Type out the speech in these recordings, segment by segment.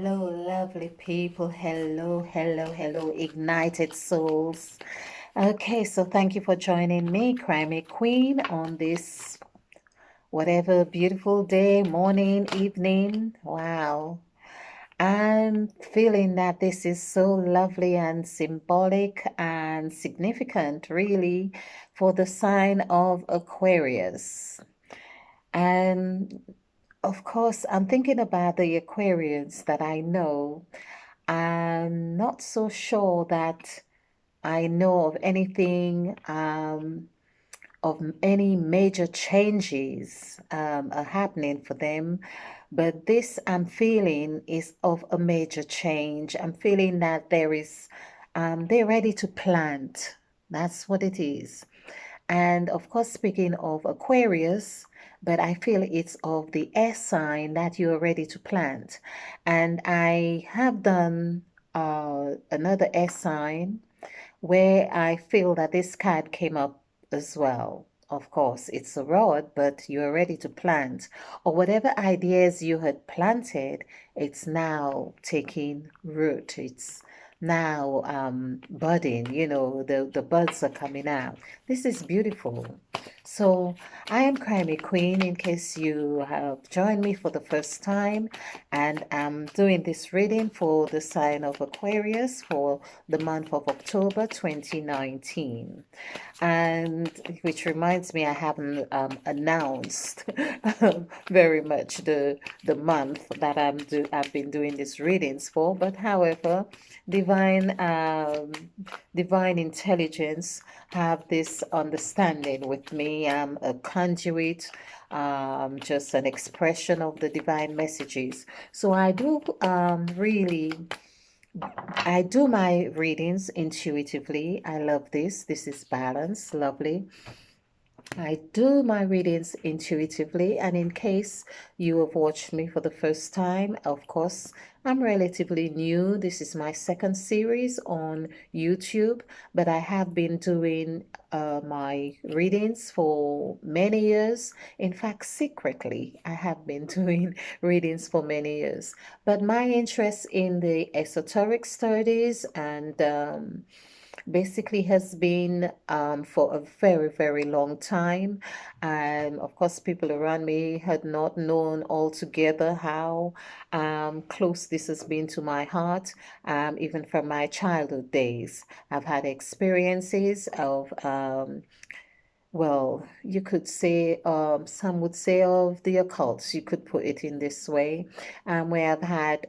Hello, lovely people. Hello, hello, hello, ignited souls. Okay, so thank you for joining me, Crimey Queen, on this whatever beautiful day, morning, evening. Wow. I'm feeling that this is so lovely and symbolic and significant, really, for the sign of Aquarius. And of course, I'm thinking about the Aquarians that I know. I'm not so sure that I know of anything, of any major changes are happening for them. But this I'm feeling is of a major change. I'm feeling that they're ready to plant. That's what it is. And of course, speaking of Aquarius, but I feel it's of the air sign that you're ready to plant. And I have done another air sign where I feel that this card came up as well. Of course, it's a rod, but you're ready to plant. Or whatever ideas you had planted, it's now taking root. It's now budding, the buds are coming out. This is beautiful. So I am Crimey Queen in case you have joined me for the first time, and I'm doing this reading for the sign of Aquarius for the month of October 2019. And which reminds me, I haven't announced very much the month that I've been doing these readings for. But however, divine intelligence have this understanding with me. I'm a conduit, just an expression of the divine messages. So I do my readings intuitively. I love this. This is balance, lovely. I do my readings intuitively, and in case you have watched me for the first time, of course, I'm relatively new. This is my second series on YouTube, but I have been doing my readings for many years. In fact, secretly, I have been doing readings for many years. But my interest in the esoteric studies and basically has been for a very, very long time. And of course, people around me had not known altogether how close this has been to my heart, even from my childhood days. I've had experiences of well, you could say, some would say of the occult, you could put it in this way, where I've had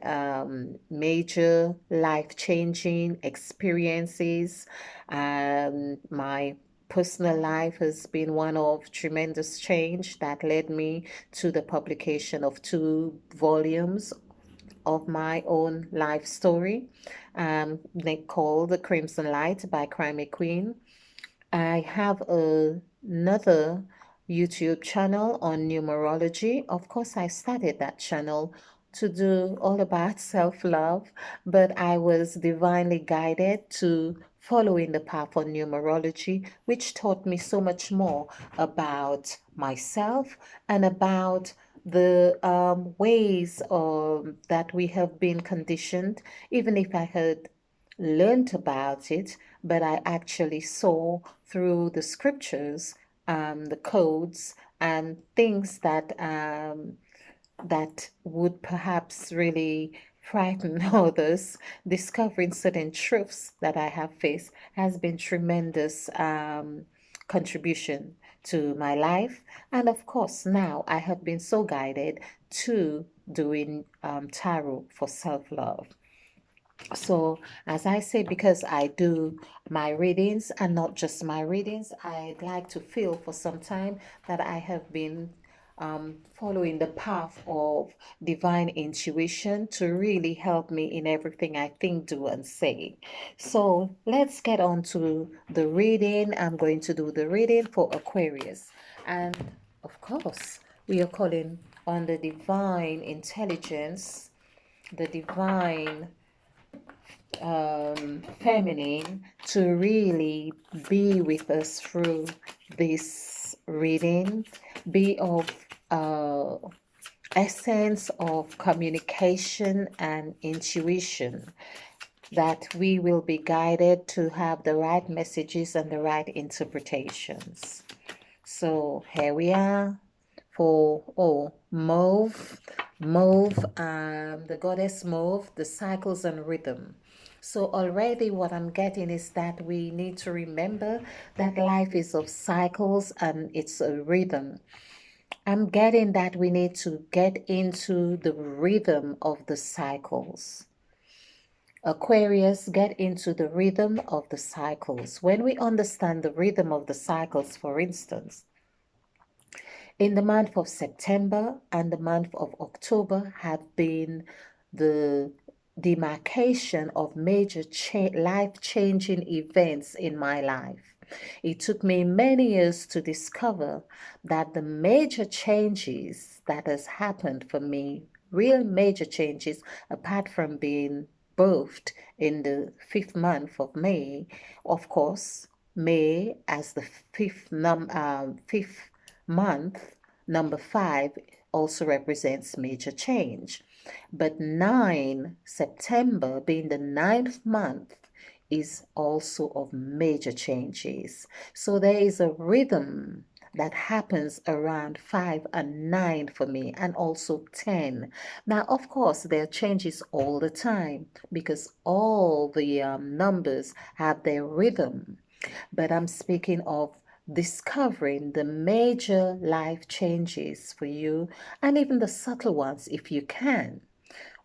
major life-changing experiences. My personal life has been one of tremendous change that led me to the publication of 2 volumes of my own life story, they called The Crimson Light by Crimey Queen. I have another YouTube channel on numerology. Of course, I started that channel to do all about self-love, but I was divinely guided to following the path on numerology, which taught me so much more about myself and about the ways that we have been conditioned, even if I had learned about it, but I actually saw through the scriptures, the codes and things that would perhaps really frighten others. Discovering certain truths that I have faced has been tremendous contribution to my life. And of course, now I have been so guided to doing tarot for self-love. So, as I say, because I do my readings and not just my readings, I'd like to feel for some time that I have been following the path of divine intuition to really help me in everything I think, do, and say. So, let's get on to the reading. I'm going to do the reading for Aquarius. And of course, we are calling on the divine intelligence, the divine feminine to really be with us through this reading, be of essence of communication and intuition, that we will be guided to have the right messages and the right interpretations. So here we are for Mauve, the goddess Mauve, the cycles and rhythm. So already what I'm getting is that we need to remember that life is of cycles and it's a rhythm. I'm getting that we need to get into the rhythm of the cycles. Aquarius, get into the rhythm of the cycles. When we understand the rhythm of the cycles, for instance, in the month of September and the month of October have been the demarcation of major life-changing events in my life. It took me many years to discover that the major changes that has happened for me, real major changes, apart from being birthed in the 5th month of May, of course, May as the fifth month, number 5, also represents major change. But 9, September, being the 9th month, is also of major changes. So there is a rhythm that happens around 5 and 9 for me, and also 10. Now, of course, there are changes all the time because all the numbers have their rhythm. But I'm speaking of discovering the major life changes for you, and even the subtle ones if you can.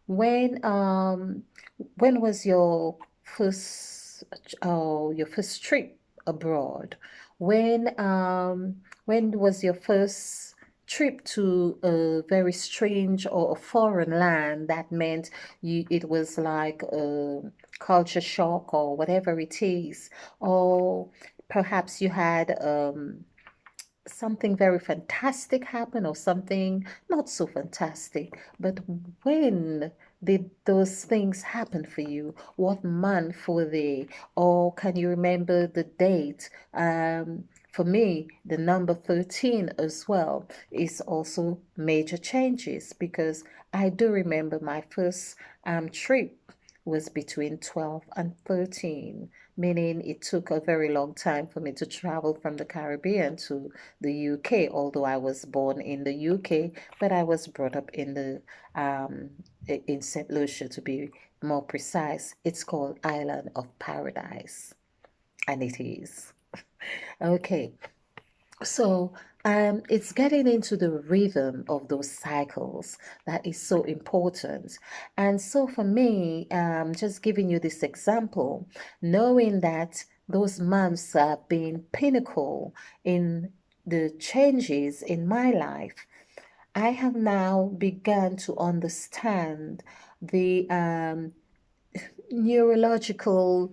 When um when was your first trip abroad? When was your first trip to a very strange or a foreign land that meant it was like a culture shock or whatever it is, or perhaps you had something very fantastic happen or something not so fantastic, but when did those things happen for you? What month were they? Or can you remember the date? For me, the number 13 as well is also major changes, because I do remember my first trip was between 12 and 13, meaning it took a very long time for me to travel from the Caribbean to the UK, although I was born in the UK, but I was brought up in the in St. Lucia, to be more precise. It's called Island of Paradise, and it is. Okay, so it's getting into the rhythm of those cycles that is so important. And so for me, just giving you this example, knowing that those months have been pinnacle in the changes in my life, I have now begun to understand the neurological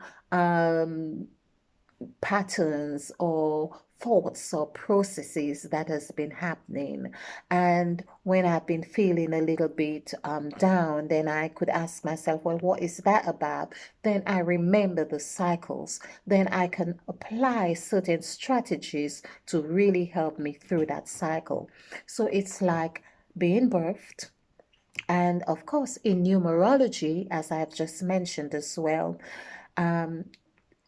patterns or thoughts or processes that has been happening. And when I've been feeling a little bit down, then I could ask myself, well, what is that about? Then I remember the cycles. Then I can apply certain strategies to really help me through that cycle. So it's like being birthed. And of course, in numerology, as I've just mentioned as well, um,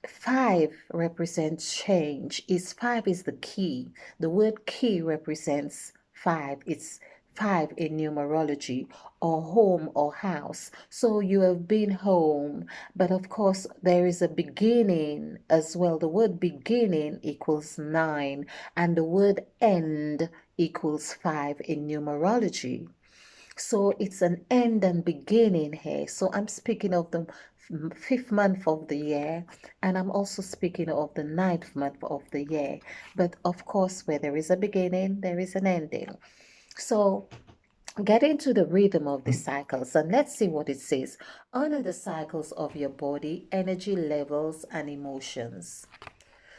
5 represents change. Is 5 is the key. The word key represents 5. It's 5 in numerology, or home or house. So you have been home, but of course there is a beginning as well. The word beginning equals 9, and the word end equals 5 in numerology. So it's an end and beginning here. So I'm speaking of the 5th month of the year, and I'm also speaking of the 9th month of the year. But of course, where there is a beginning, there is an ending. So get into the rhythm of the cycles, and let's see what it says. Honor the cycles of your body, energy levels, and emotions.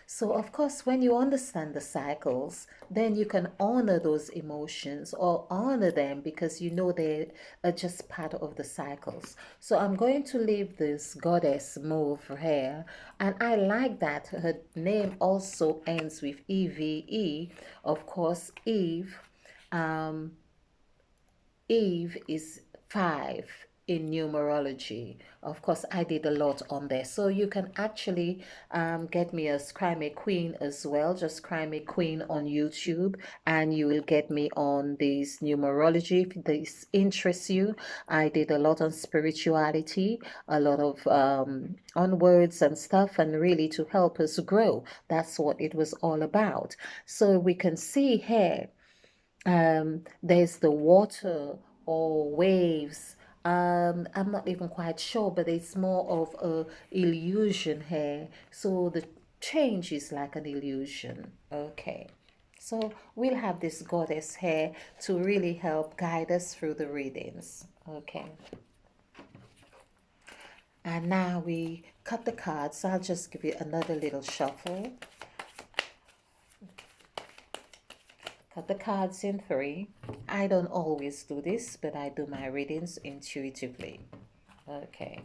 So, of course, when you understand the cycles, then you can honor those emotions, or honor them because you know they are just part of the cycles. So, I'm going to leave this goddess move here, and I like that her name also ends with EVE. Of course, Eve. Um, Eve is 5 in numerology. Of course, I did a lot on there. So you can actually get me as Crime a Queen as well. Just Crime a Queen on YouTube, and you will get me on this numerology if this interests you. I did a lot on spirituality, a lot of on words and stuff, and really to help us grow. That's what it was all about. So we can see here there's the water or waves. I'm not even quite sure, but it's more of a illusion here. So the change is like an illusion. Okay. So we'll have this goddess here to really help guide us through the readings. Okay. And now we cut the cards. I'll just give you another little shuffle. Cut the cards in 3. I don't always do this, but I do my readings intuitively. Okay.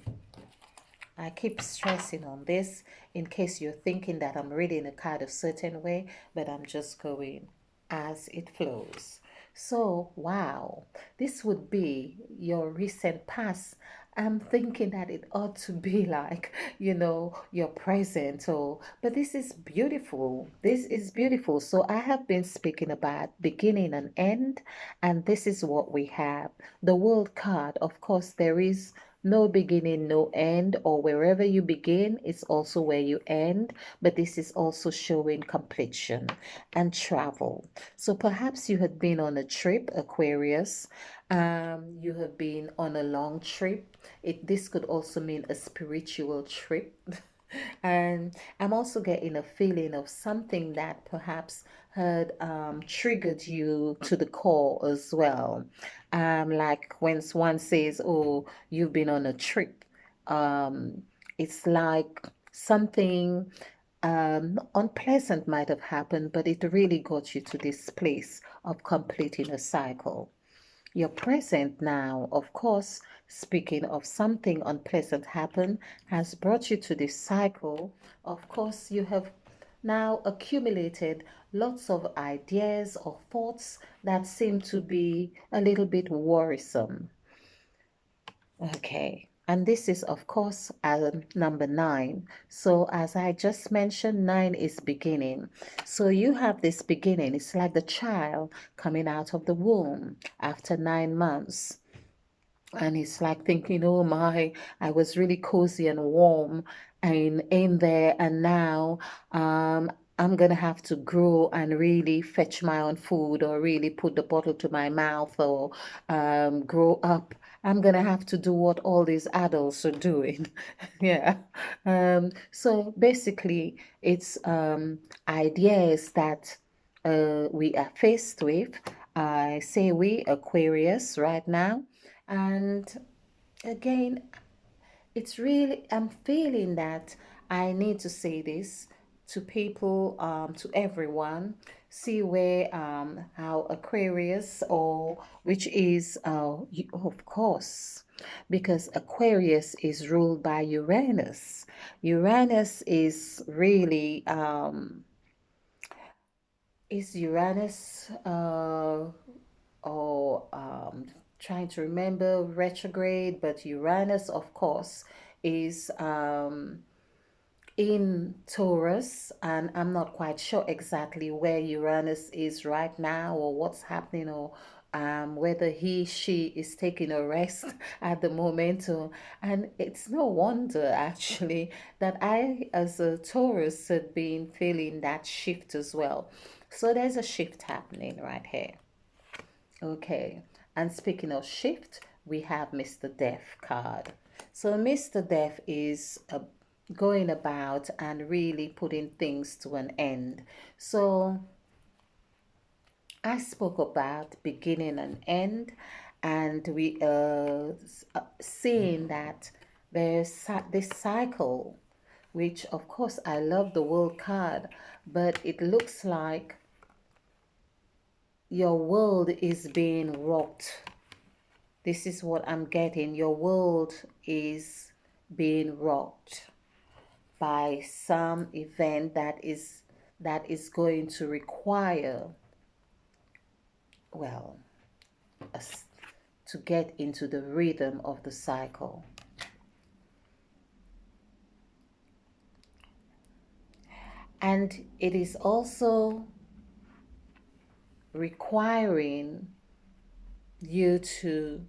I keep stressing on this in case you're thinking that I'm reading a card a certain way, but I'm just going as it flows. So, wow, this would be your recent past. I'm thinking that it ought to be like, your present, or but this is beautiful. This is beautiful. So I have been speaking about beginning and end, and this is what we have. The world card, of course, there is no beginning, no end, or wherever you begin is also where you end, but this is also showing completion and travel. So perhaps you had been on a trip, Aquarius. You have been on a long trip. This could also mean a spiritual trip. And I'm also getting a feeling of something that perhaps had triggered you to the core as well. Like when one says, "Oh, you've been on a trip," it's like something unpleasant might have happened, but it really got you to this place of completing a cycle. Your present now, of course, speaking of something unpleasant happened, has brought you to this cycle. Of course, you have now accumulated lots of ideas or thoughts that seem to be a little bit worrisome. Okay. And this is, of course, number 9. So as I just mentioned, 9 is beginning. So you have this beginning. It's like the child coming out of the womb after 9 months. And it's like thinking, oh my, I was really cozy and warm and in there, and now I'm gonna have to grow and really fetch my own food, or really put the bottle to my mouth, or grow up. I'm gonna have to do what all these adults are doing. Yeah. So basically, it's ideas that we are faced with. I say we, Aquarius, right now. And again, it's really, I'm feeling that I need to say this to people, to everyone. See where, how Aquarius, or which is, of course, because Aquarius is ruled by Uranus. Uranus is really, is Uranus, or trying to remember retrograde, but Uranus, of course, is in Taurus, and I'm not quite sure exactly where Uranus is right now, or what's happening, or whether she is taking a rest at the moment. And it's no wonder actually that I, as a Taurus, had been feeling that shift as well. So there's a shift happening right here. Okay, and speaking of shift, we have Mr. Death card. So Mr. Death is going about and really putting things to an end. So I spoke about beginning and end, and we seeing that there's this cycle, which of course I love the world card, but it looks like your world is being rocked. This is what I'm getting. Your world is being rocked by some event that is going to require, well, to get into the rhythm of the cycle. And it is also requiring you to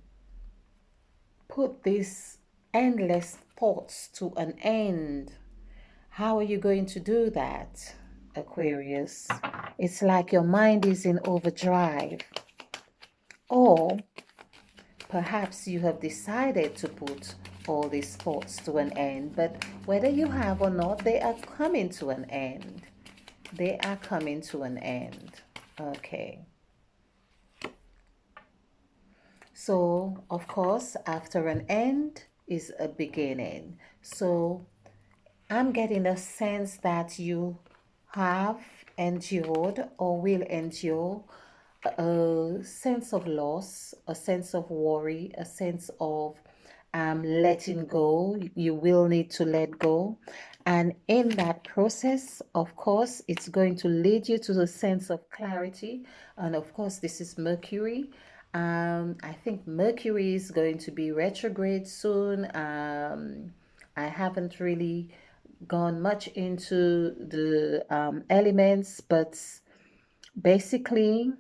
put these endless thoughts to an end. How are you going to do that, Aquarius? It's like your mind is in overdrive. Or perhaps you have decided to put all these thoughts to an end, but whether you have or not, they are coming to an end. They are coming to an end. Okay. So, of course, after an end is a beginning. So, I'm getting a sense that you have endured or will endure a sense of loss, a sense of worry, a sense of letting go. You will need to let go. And in that process, of course, it's going to lead you to the sense of clarity. And of course, this is Mercury. I think Mercury is going to be retrograde soon. I haven't really gone much into the elements, but basically,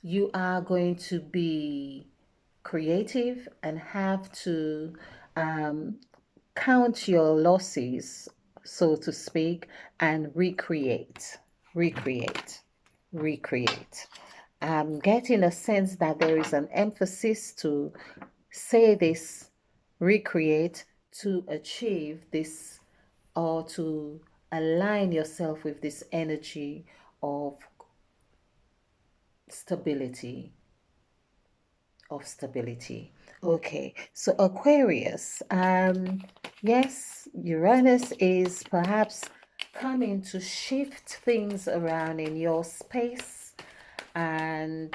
you are going to be creative and have to um, count your losses, so to speak, and recreate, recreate, recreate. I'm getting a sense that there is an emphasis to say this, recreate, to achieve this, or to align yourself with this energy of stability, of stability. Okay, so Aquarius, yes, Uranus is perhaps coming to shift things around in your space, and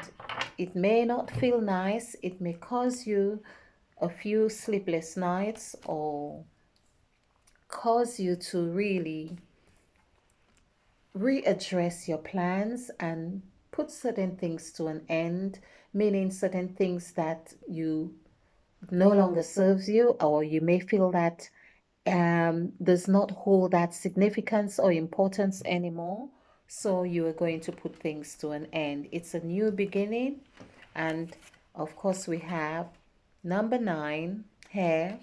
it may not feel nice. It may cause you a few sleepless nights or cause you to really readdress your plans and put certain things to an end, meaning certain things that you no longer serves you, or you may feel that does not hold that significance or importance anymore. So you are going to put things to an end. It's a new beginning. And of course, we have number 9 here.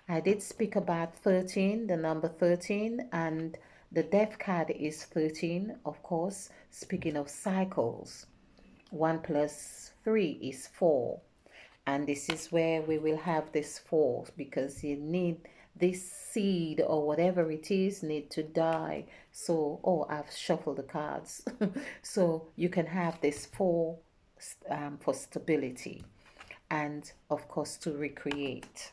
I did speak about 13, the number 13, and the death card is 13, of course. Speaking of cycles, 1 plus 3 is 4. And this is where we will have this 4, because you need this seed or whatever it is need to die. So, oh, I've shuffled the cards. So you can have this 4 for stability and of course to recreate.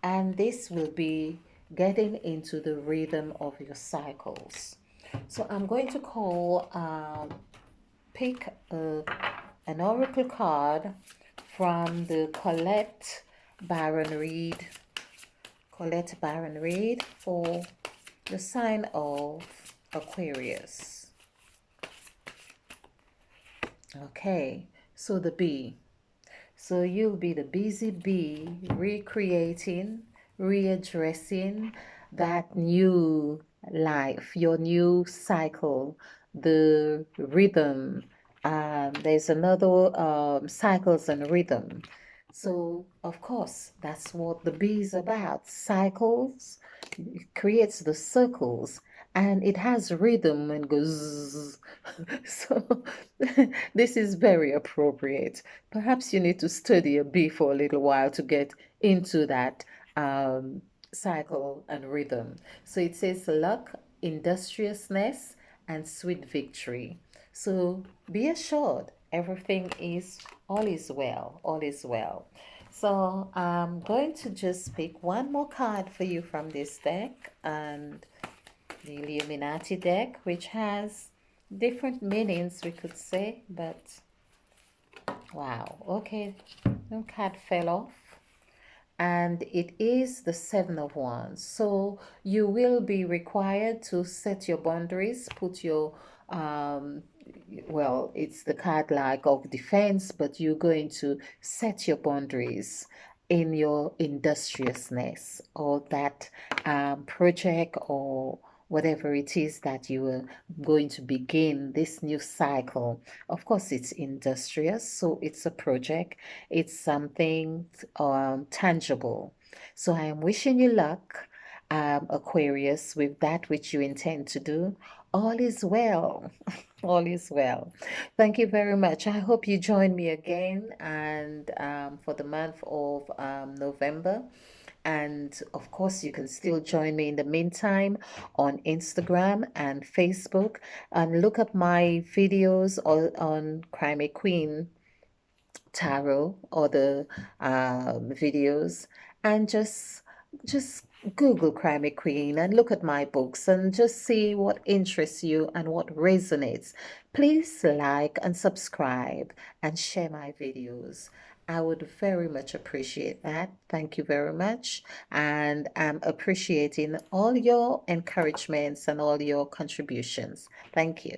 And this will be getting into the rhythm of your cycles. So I'm going to pick an oracle card from the Colette Baron Reed for the sign of Aquarius. Okay, so the bee. So you'll be the busy bee, recreating, readdressing that new life, your new cycle, the rhythm. There's another cycles and rhythm. So of course, that's what the bee is about. Cycles, it creates the circles, and it has rhythm and goes. So this is very appropriate. Perhaps you need to study a bee for a little while to get into that cycle and rhythm. So it says luck, industriousness, and sweet victory. So be assured, all is well, all is well. So I'm going to just pick one more card for you from this deck, and the Illuminati deck, which has different meanings, we could say, but wow, okay, no card fell off. And it is the 7 of Wands. So you will be required to set your boundaries, put your well, it's the card like of defense, but you're going to set your boundaries in your industriousness or that project or whatever it is that you are going to begin this new cycle. Of course, it's industrious, so it's a project, it's something tangible. So I am wishing you luck, Aquarius, with that which you intend to do. All is well. All is well. Thank you very much. I hope you join me again and for the month of November. And of course, you can still join me in the meantime on Instagram and Facebook and look up my videos on Crime Queen tarot or the videos and just Google Crime Queen and look at my books and just see what interests you and what resonates. Please like and subscribe and share my videos. I would very much appreciate that. Thank you very much. And I'm appreciating all your encouragements and all your contributions. Thank you.